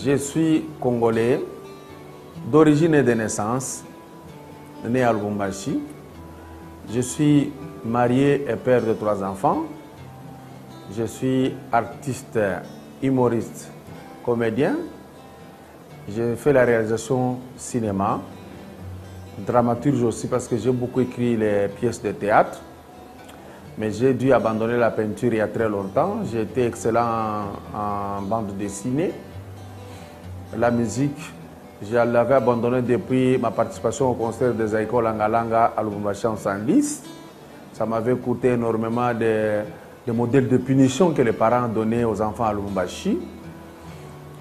Je suis congolais d'origine et de naissance, né à Lubumbashi. Je suis marié et père de 3 enfants. Je suis artiste, humoriste, comédien. J'ai fait la réalisation cinéma, dramaturge aussi parce que j'ai beaucoup écrit les pièces de théâtre. Mais j'ai dû abandonner la peinture il y a très longtemps. J'ai été excellent en bande dessinée. La musique, je l'avais abandonnée depuis ma participation au concert des Aïko Langalanga à Lubumbashi en Sandis. Ça m'avait coûté énormément de modèles de punition que les parents donnaient aux enfants à Lubumbashi.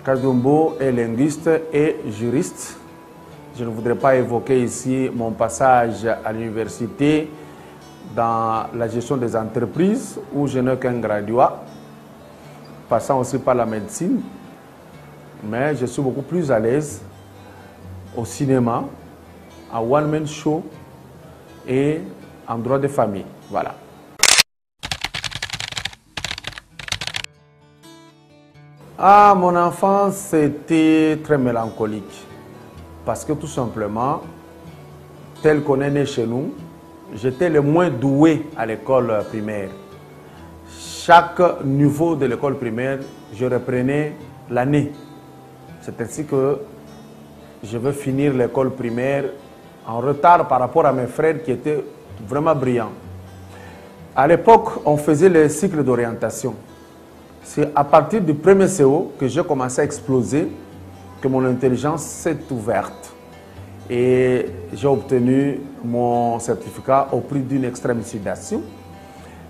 Kadumbo est linguiste et juriste. Je ne voudrais pas évoquer ici mon passage à l'université dans la gestion des entreprises où je n'ai qu'un graduat, passant aussi par la médecine. Mais je suis beaucoup plus à l'aise au cinéma, en one-man show et en droit de famille. Voilà. Ah, mon enfance était très mélancolique parce que tout simplement, tel qu'on est né chez nous, j'étais le moins doué à l'école primaire. Chaque niveau de l'école primaire, je reprenais l'année. C'est ainsi que je veux finir l'école primaire en retard par rapport à mes frères qui étaient vraiment brillants. À l'époque, on faisait les cycles d'orientation. C'est à partir du premier CO que j'ai commencé à exploser, que mon intelligence s'est ouverte. Et j'ai obtenu mon certificat au prix d'une extrême sudation.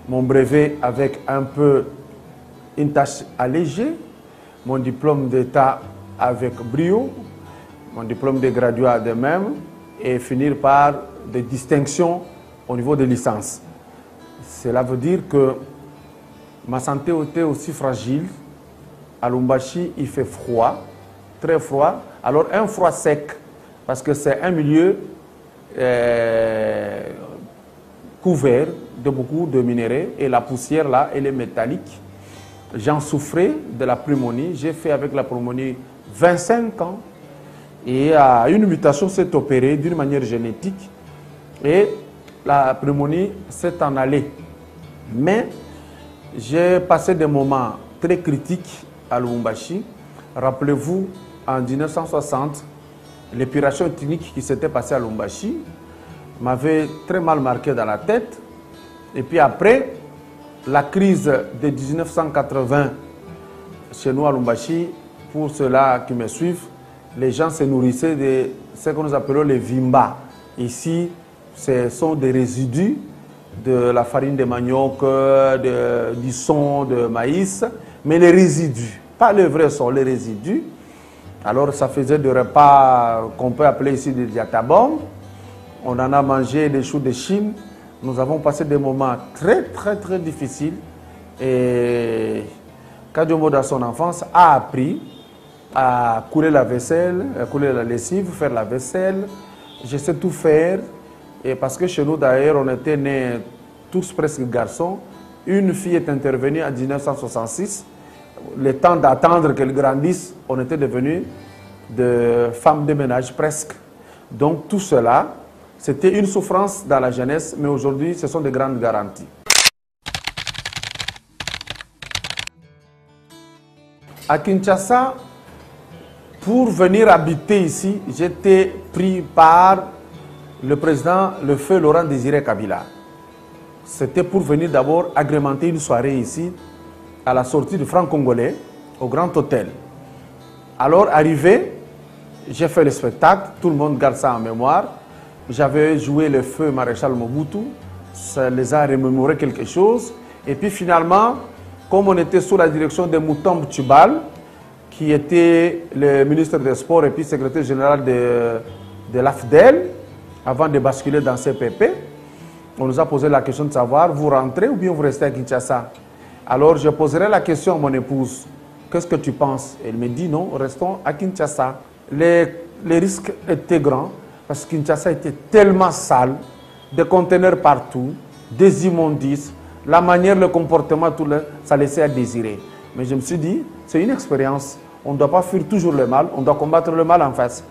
Mon brevet avec un peu une tâche allégée. Mon diplôme d'état avec brio. Mon diplôme de graduat de même. Et finir par des distinctions au niveau des licences. Cela veut dire que ma santé était aussi fragile. À Lubumbashi, il fait froid, très froid. Alors un froid sec, parce que c'est un milieu couvert de beaucoup de minéraux et la poussière là, elle est métallique. J'en souffrais de la pneumonie. J'ai fait avec la pneumonie 25 ans et une mutation s'est opérée d'une manière génétique et la pneumonie s'est en allée. Mais j'ai passé des moments très critiques à Lubumbashi. Rappelez-vous, en 1960, l'épuration ethnique qui s'était passée à Lubumbashi m'avait très mal marqué dans la tête. Et puis après, la crise de 1980 chez nous à Lubumbashi, pour ceux-là qui me suivent, les gens se nourrissaient de ce que nous appelons les vimba. Ici, ce sont des résidus de la farine de manioc, du son de maïs, mais les résidus, pas le vrai son, les résidus. Alors ça faisait des repas qu'on peut appeler ici des diatabons. On en a mangé des choux de Chine. Nous avons passé des moments très difficiles. Et Kadiomo dans son enfance a appris à couler la vaisselle, à couler la lessive, faire la vaisselle. Je sais tout faire. Et parce que chez nous d'ailleurs, on était nés tous presque garçons. Une fille est intervenue en 1966. Le temps d'attendre qu'elle grandisse, on était devenus de femmes de ménage presque. Donc tout cela, c'était une souffrance dans la jeunesse, mais aujourd'hui, ce sont de grandes garanties. À Kinshasa, pour venir habiter ici, j'étais pris par le président, le feu Laurent Désiré Kabila. C'était pour venir d'abord agrémenter une soirée ici, à la sortie du Franc Congolais, au Grand Hôtel. Alors, arrivé, j'ai fait le spectacle, tout le monde garde ça en mémoire. J'avais joué le feu Maréchal Mobutu, ça les a remémoré quelque chose. Et puis finalement, comme on était sous la direction de Moutombe Tchubal, qui était le ministre des Sports et puis secrétaire général de l'AFDEL, avant de basculer dans CPP, on nous a posé la question de savoir, vous rentrez ou bien vous restez à Kinshasa? Alors je poserai la question à mon épouse, qu'est-ce que tu penses? Elle me dit non, restons à Kinshasa. Les risques étaient grands parce que Kinshasa était tellement sale, des conteneurs partout, des immondices, la manière, le comportement, tout ça laissait à désirer. Mais je me suis dit, c'est une expérience. On ne doit pas fuir toujours le mal, on doit combattre le mal en face.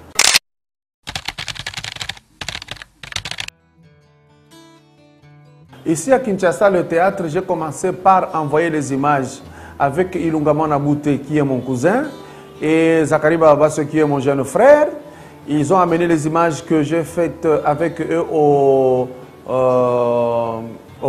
Ici à Kinshasa, le théâtre, j'ai commencé par envoyer les images avec Ilungama Nabouté, qui est mon cousin, et Zakari Babasso, qui est mon jeune frère. Ils ont amené les images que j'ai faites avec eux au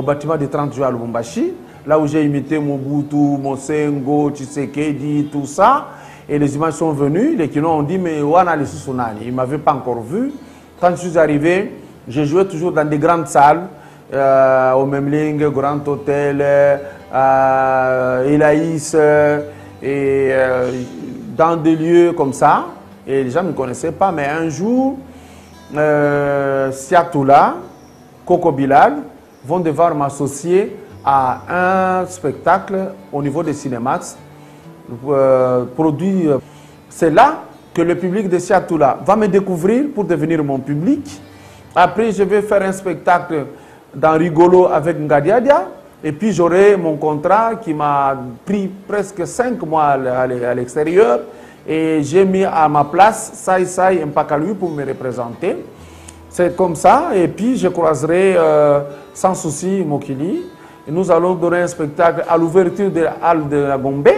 bâtiment des 30 juin à Lubumbashi, là où j'ai imité Mobutu, Mosengo, Tshisekedi, tout ça. Et les images sont venues, les kilos ont dit, mais Wana les Sunani, ils ne m'avaient pas encore vu. Quand je suis arrivé, j'ai joué toujours dans des grandes salles, au Memling, Grand Hôtel, Elaïs, et dans des lieux comme ça. Et les gens ne me connaissaient pas, mais un jour, Siatoula, Coco Bilal vont devoir m'associer à un spectacle au niveau des cinémas produit. C'est là que le public de Siatoula va me découvrir pour devenir mon public. Après, je vais faire un spectacle dans Rigolo avec Ngadiadia. Et puis, j'aurai mon contrat qui m'a pris presque 5 mois à l'extérieur. Et j'ai mis à ma place Saï Mpakalui pour me représenter. C'est comme ça. Et puis, je croiserai sans souci Mokili. Et nous allons donner un spectacle à l'ouverture de la halle de la Gombe,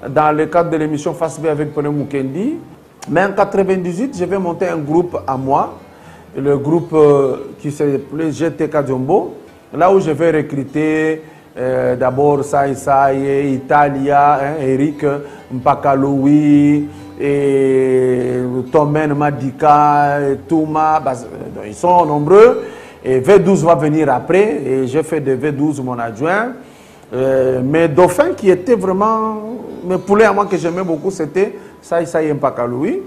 dans le cadre de l'émission Face B avec Pone Mukendi. Mais en 1998, je vais monter un groupe à moi, le groupe qui s'appelait GTK Jumbo, là où je vais recruter d'abord Saï, Italia, Eric Mpakaloui, et Tomen Madika, Touma, ils sont nombreux. Et V12 va venir après, et j'ai fait de V12 mon adjoint. Mais Dauphin qui était vraiment, mes poulets à moi que j'aimais beaucoup, c'était Saï Mpakaloui.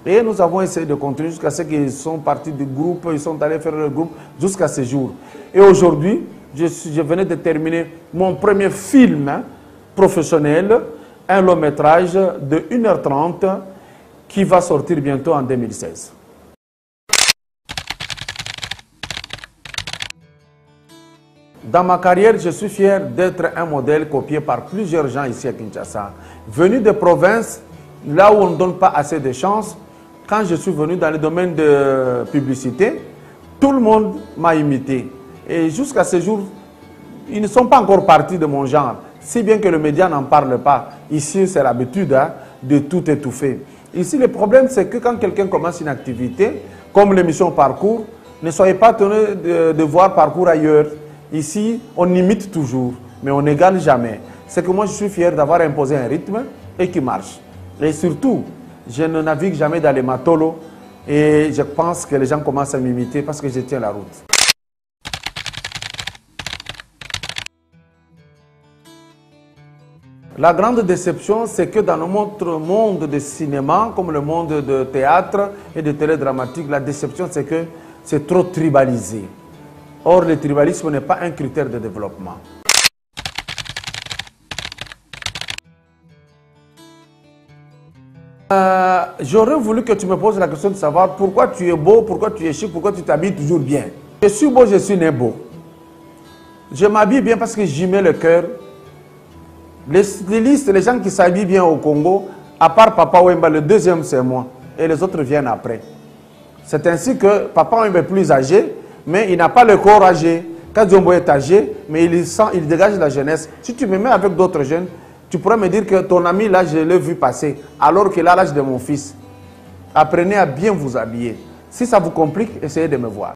Et nous avons essayé de continuer jusqu'à ce qu'ils sont partis du groupe, ils sont allés faire le groupe jusqu'à ce jour. Et aujourd'hui, je venais de terminer mon premier film professionnel, un long métrage de 1h30 qui va sortir bientôt en 2016. Dans ma carrière, je suis fier d'être un modèle copié par plusieurs gens ici à Kinshasa. Venu de province, là où on ne donne pas assez de chance, quand je suis venu dans le domaine de publicité, tout le monde m'a imité. Et jusqu'à ce jour, ils ne sont pas encore partis de mon genre. Si bien que le média n'en parle pas. Ici, c'est l'habitude de tout étouffer. Ici, le problème, c'est que quand quelqu'un commence une activité, comme l'émission Parcours, ne soyez pas étonnés de voir Parcours ailleurs. Ici, on imite toujours, mais on n'égale jamais. C'est que moi, je suis fier d'avoir imposé un rythme et qui marche. Et surtout, je ne navigue jamais dans les matolos et je pense que les gens commencent à m'imiter parce que je tiens la route. La grande déception, c'est que dans notre monde de cinéma, comme le monde de théâtre et de télédramatique, la déception, c'est que c'est trop tribalisé. Or, le tribalisme n'est pas un critère de développement. J'aurais voulu que tu me poses la question de savoir pourquoi tu es beau, pourquoi tu es chic, pourquoi tu t'habilles toujours bien. Je suis beau, je suis né beau. Je m'habille bien parce que j'y mets le cœur. Les stylistes, les gens qui s'habillent bien au Congo, à part Papa Wemba, le deuxième c'est moi. Et les autres viennent après. C'est ainsi que Papa Wemba est plus âgé, mais il n'a pas le corps âgé. Kadzombo est âgé, mais il dégage la jeunesse. Si tu me mets avec d'autres jeunes, tu pourrais me dire que ton ami, là, je l'ai vu passer, alors qu'il a l'âge de mon fils. Apprenez à bien vous habiller. Si ça vous complique, essayez de me voir.